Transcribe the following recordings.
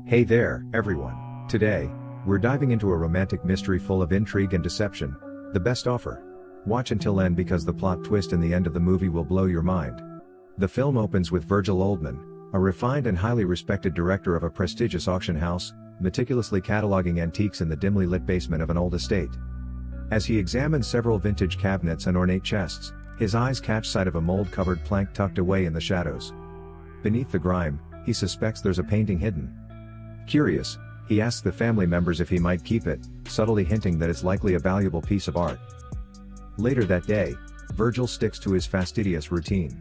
Hey there, everyone. Today, we're diving into a romantic mystery full of intrigue and deception, The Best Offer. Watch until end because the plot twist in the end of the movie will blow your mind. The film opens with Virgil Oldman, a refined and highly respected director of a prestigious auction house, meticulously cataloging antiques in the dimly lit basement of an old estate. As he examines several vintage cabinets and ornate chests, his eyes catch sight of a mold-covered plank tucked away in the shadows. Beneath the grime, he suspects there's a painting hidden. Curious, he asks the family members if he might keep it, subtly hinting that it's likely a valuable piece of art. Later that day, Virgil sticks to his fastidious routine.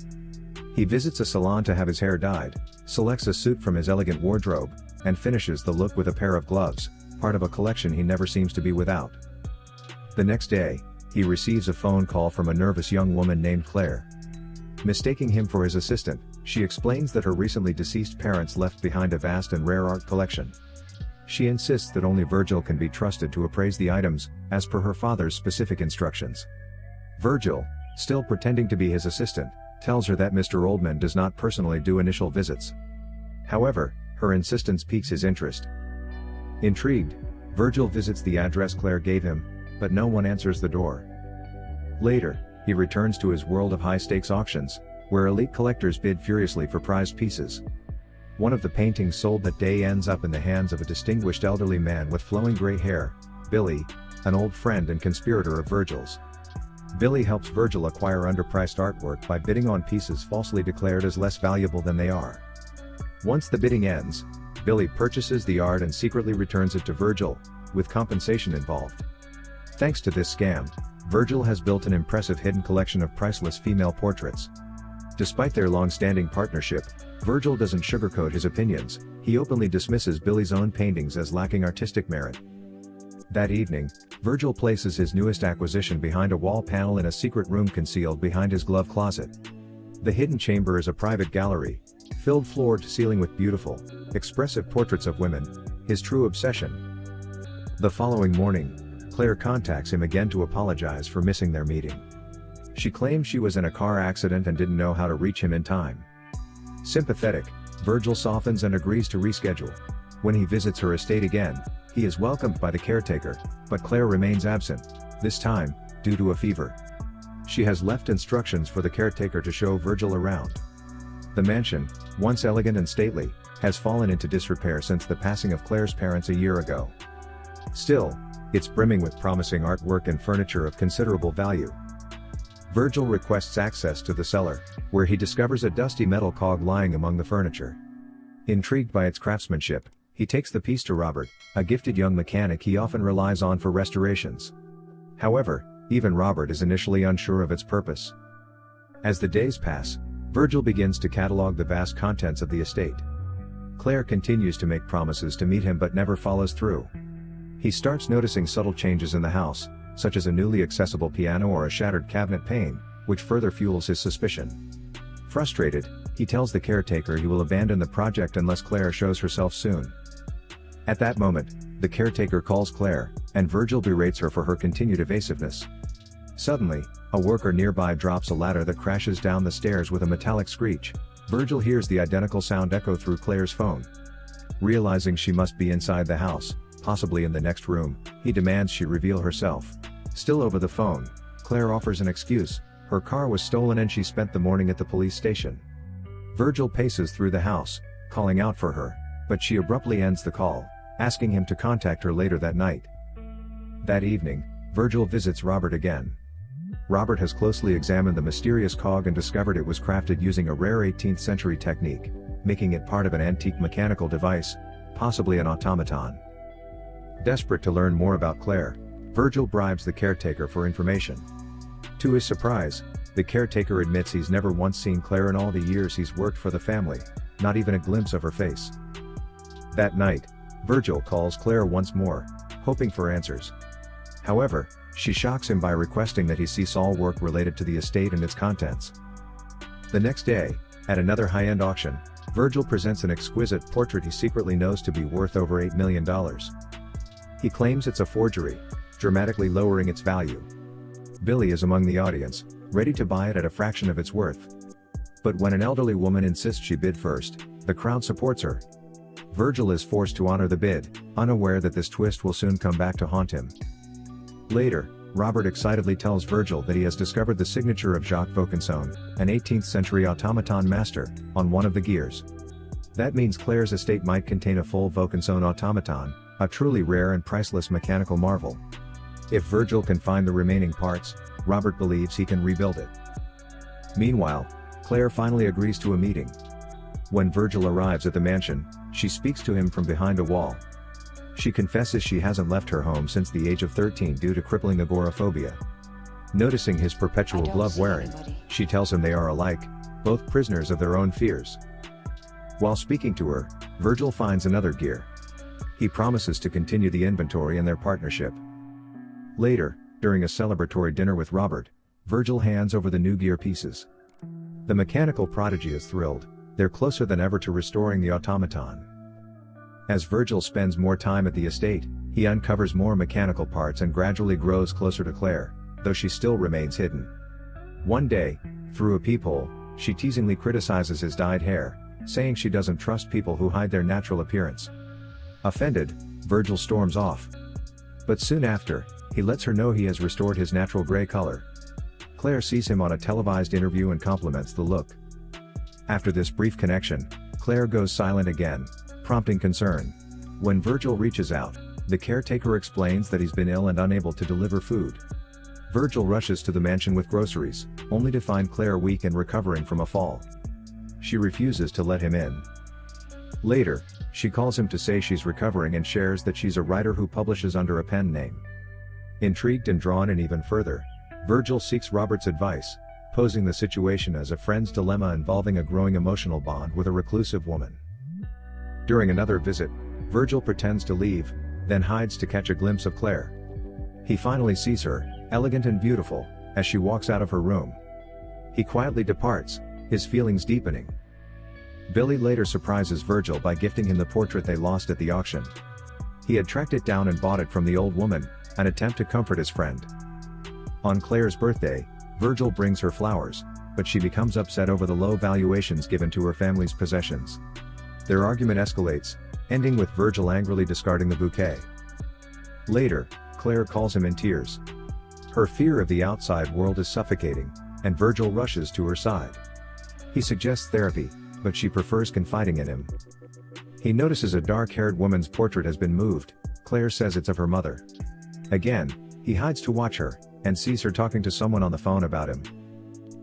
He visits a salon to have his hair dyed, selects a suit from his elegant wardrobe, and finishes the look with a pair of gloves, part of a collection he never seems to be without. The next day, he receives a phone call from a nervous young woman named Claire. Mistaking him for his assistant, she explains that her recently deceased parents left behind a vast and rare art collection. She insists that only Virgil can be trusted to appraise the items, as per her father's specific instructions. Virgil, still pretending to be his assistant, tells her that Mr. Oldman does not personally do initial visits. However, her insistence piques his interest. Intrigued, Virgil visits the address Claire gave him, but no one answers the door. Later, he returns to his world of high-stakes auctions, where elite collectors bid furiously for prized pieces. One of the paintings sold that day ends up in the hands of a distinguished elderly man with flowing gray hair, Billy, an old friend and conspirator of Virgil's. Billy helps Virgil acquire underpriced artwork by bidding on pieces falsely declared as less valuable than they are. Once the bidding ends, Billy purchases the art and secretly returns it to Virgil, with compensation involved. Thanks to this scam, Virgil has built an impressive hidden collection of priceless female portraits. Despite their long-standing partnership, Virgil doesn't sugarcoat his opinions, he openly dismisses Billy's own paintings as lacking artistic merit. That evening, Virgil places his newest acquisition behind a wall panel in a secret room concealed behind his glove closet. The hidden chamber is a private gallery, filled floor to ceiling with beautiful, expressive portraits of women, his true obsession. The following morning, Claire contacts him again to apologize for missing their meeting. She claims she was in a car accident and didn't know how to reach him in time. Sympathetic, Virgil softens and agrees to reschedule. When he visits her estate again, he is welcomed by the caretaker, but Claire remains absent, this time, due to a fever. She has left instructions for the caretaker to show Virgil around. The mansion, once elegant and stately, has fallen into disrepair since the passing of Claire's parents a year ago. Still, it's brimming with promising artwork and furniture of considerable value. Virgil requests access to the cellar, where he discovers a dusty metal cog lying among the furniture. Intrigued by its craftsmanship, he takes the piece to Robert, a gifted young mechanic he often relies on for restorations. However, even Robert is initially unsure of its purpose. As the days pass, Virgil begins to catalog the vast contents of the estate. Claire continues to make promises to meet him but never follows through. He starts noticing subtle changes in the house, such as a newly accessible piano or a shattered cabinet pane, which further fuels his suspicion. Frustrated, he tells the caretaker he will abandon the project unless Claire shows herself soon. At that moment, the caretaker calls Claire, and Virgil berates her for her continued evasiveness. Suddenly, a worker nearby drops a ladder that crashes down the stairs with a metallic screech. Virgil hears the identical sound echo through Claire's phone. Realizing she must be inside the house, possibly in the next room, he demands she reveal herself. Still over the phone, Claire offers an excuse: her car was stolen and she spent the morning at the police station. Virgil paces through the house, calling out for her, but she abruptly ends the call, asking him to contact her later that night. That evening, Virgil visits Robert again. Robert has closely examined the mysterious cog and discovered it was crafted using a rare 18th century technique, making it part of an antique mechanical device, possibly an automaton. Desperate to learn more about Claire, Virgil bribes the caretaker for information. To his surprise, the caretaker admits he's never once seen Claire in all the years he's worked for the family, not even a glimpse of her face. That night, Virgil calls Claire once more, hoping for answers. However, she shocks him by requesting that he cease all work related to the estate and its contents. The next day, at another high-end auction, Virgil presents an exquisite portrait he secretly knows to be worth over $8 million. He claims it's a forgery, dramatically lowering its value. Billy is among the audience, ready to buy it at a fraction of its worth. But when an elderly woman insists she bid first, the crowd supports her. Virgil is forced to honor the bid, unaware that this twist will soon come back to haunt him. Later, Robert excitedly tells Virgil that he has discovered the signature of Jacques Vaucanson, an 18th century automaton master, on one of the gears. That means Claire's estate might contain a full Vaucanson automaton, a truly rare and priceless mechanical marvel. If Virgil can find the remaining parts, Robert believes he can rebuild it. Meanwhile, Claire finally agrees to a meeting. When Virgil arrives at the mansion, she speaks to him from behind a wall. She confesses she hasn't left her home since the age of 13 due to crippling agoraphobia. Noticing his perpetual glove wearing, she tells him they are alike, both prisoners of their own fears. While speaking to her, Virgil finds another gear. He promises to continue the inventory in their partnership. Later, during a celebratory dinner with Robert, Virgil hands over the new gear pieces. The mechanical prodigy is thrilled, they're closer than ever to restoring the automaton. As Virgil spends more time at the estate, he uncovers more mechanical parts and gradually grows closer to Claire, though she still remains hidden. One day, through a peephole, she teasingly criticizes his dyed hair, saying she doesn't trust people who hide their natural appearance. Offended, Virgil storms off. But soon after, he lets her know he has restored his natural gray color. Claire sees him on a televised interview and compliments the look. After this brief connection, Claire goes silent again, prompting concern. When Virgil reaches out, the caretaker explains that he's been ill and unable to deliver food. Virgil rushes to the mansion with groceries, only to find Claire weak and recovering from a fall. She refuses to let him in. Later, she calls him to say she's recovering and shares that she's a writer who publishes under a pen name. Intrigued and drawn in even further, Virgil seeks Robert's advice, posing the situation as a friend's dilemma involving a growing emotional bond with a reclusive woman. During another visit, Virgil pretends to leave, then hides to catch a glimpse of Claire. He finally sees her, elegant and beautiful, as she walks out of her room. He quietly departs, his feelings deepening. Billy later surprises Virgil by gifting him the portrait they lost at the auction. He had tracked it down and bought it from the old woman, an attempt to comfort his friend. On Claire's birthday, Virgil brings her flowers, but she becomes upset over the low valuations given to her family's possessions. Their argument escalates, ending with Virgil angrily discarding the bouquet. Later, Claire calls him in tears. Her fear of the outside world is suffocating, and Virgil rushes to her side. He suggests therapy, but she prefers confiding in him. He notices a dark-haired woman's portrait has been moved. Claire says it's of her mother. Again, he hides to watch her, and sees her talking to someone on the phone about him.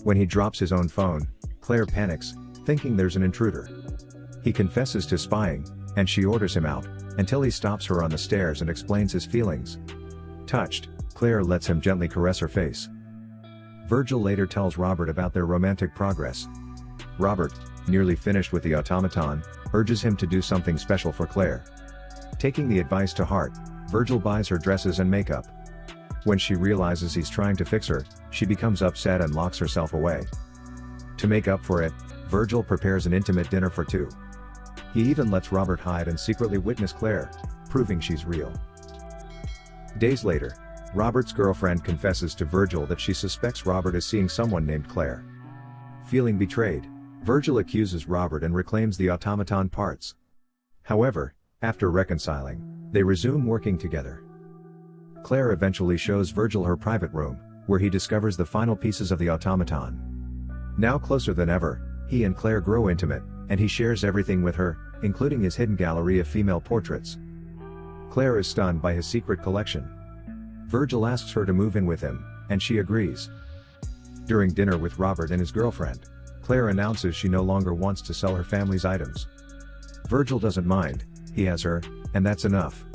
When he drops his own phone, Claire panics, thinking there's an intruder. He confesses to spying, and she orders him out, until he stops her on the stairs and explains his feelings. Touched, Claire lets him gently caress her face. Virgil later tells Robert about their romantic progress. Robert, nearly finished with the automaton, urges him to do something special for Claire. Taking the advice to heart, Virgil buys her dresses and makeup. When she realizes he's trying to fix her, she becomes upset and locks herself away. To make up for it, Virgil prepares an intimate dinner for two. He even lets Robert hide and secretly witness Claire, proving she's real. Days later, Robert's girlfriend confesses to Virgil that she suspects Robert is seeing someone named Claire. Feeling betrayed, Virgil accuses Robert and reclaims the automaton parts. However, after reconciling, they resume working together. Claire eventually shows Virgil her private room, where he discovers the final pieces of the automaton. Now closer than ever, he and Claire grow intimate, and he shares everything with her, including his hidden gallery of female portraits. Claire is stunned by his secret collection. Virgil asks her to move in with him, and she agrees. During dinner with Robert and his girlfriend, Claire announces she no longer wants to sell her family's items. Virgil doesn't mind, he has her, and that's enough.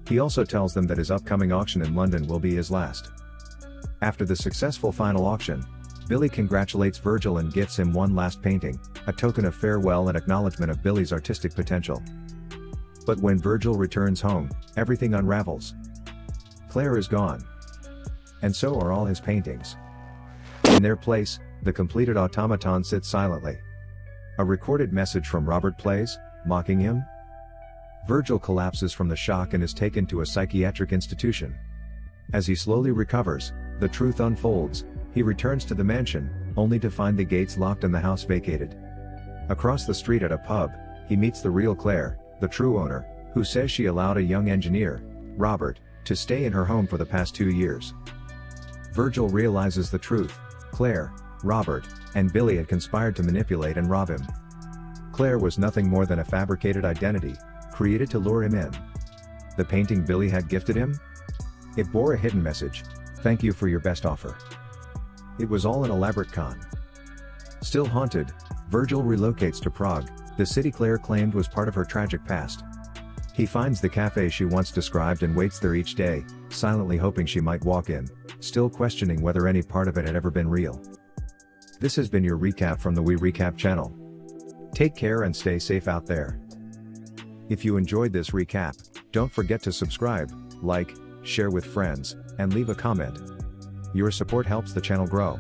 He also tells them that his upcoming auction in London will be his last. After the successful final auction, Billy congratulates Virgil and gifts him one last painting, a token of farewell and acknowledgement of Billy's artistic potential. But when Virgil returns home, everything unravels. Claire is gone. And so are all his paintings. In their place, the completed automaton sits silently. A recorded message from Robert plays, mocking him. Virgil collapses from the shock and is taken to a psychiatric institution. As he slowly recovers, the truth unfolds. He returns to the mansion, only to find the gates locked and the house vacated. Across the street at a pub, he meets the real Claire, the true owner, who says she allowed a young engineer, Robert, to stay in her home for the past 2 years. Virgil realizes the truth. Claire, Robert, and Billy had conspired to manipulate and rob him. Claire was nothing more than a fabricated identity, created to lure him in. The painting Billy had gifted him? It bore a hidden message: "Thank you for your best offer." It was all an elaborate con. Still haunted, Virgil relocates to Prague, the city Claire claimed was part of her tragic past. He finds the cafe she once described and waits there each day, silently hoping she might walk in, still questioning whether any part of it had ever been real. This has been your recap from the WeeRecap channel. Take care and stay safe out there. If you enjoyed this recap, don't forget to subscribe, like, share with friends, and leave a comment. Your support helps the channel grow.